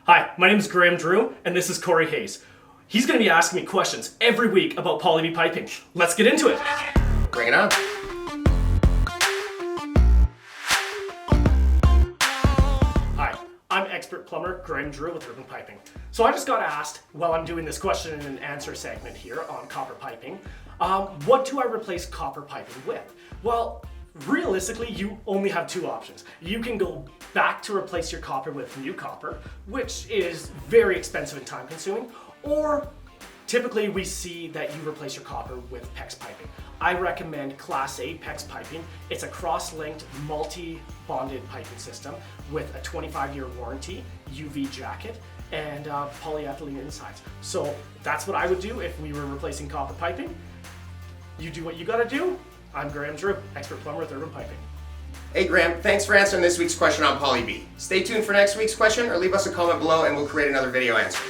Hi, my name is Graham Drew, and this is Corey Hayes. He's going to be asking me questions every week about Blvd piping. Let's get into it. Bring it on. Hi, I'm expert plumber Graham Drew with Urban Piping. So I just got asked while I'm doing this question and answer segment here on copper piping, what do I replace copper piping with? Well, realistically, you only have two options. You can go back to replace your copper with new copper, which is very expensive and time consuming, or typically we see that you replace your copper with PEX piping. I recommend Class A PEX piping. It's a cross-linked, multi-bonded piping system with a 25-year warranty, UV jacket, and polyethylene insides. So that's what I would do if we were replacing copper piping. You do what you gotta do. I'm Graham Drew, expert plumber with Urban Piping. Hey Graham, thanks for answering this week's question on Poly B. Stay tuned for next week's question or leave us a comment below and we'll create another video answer.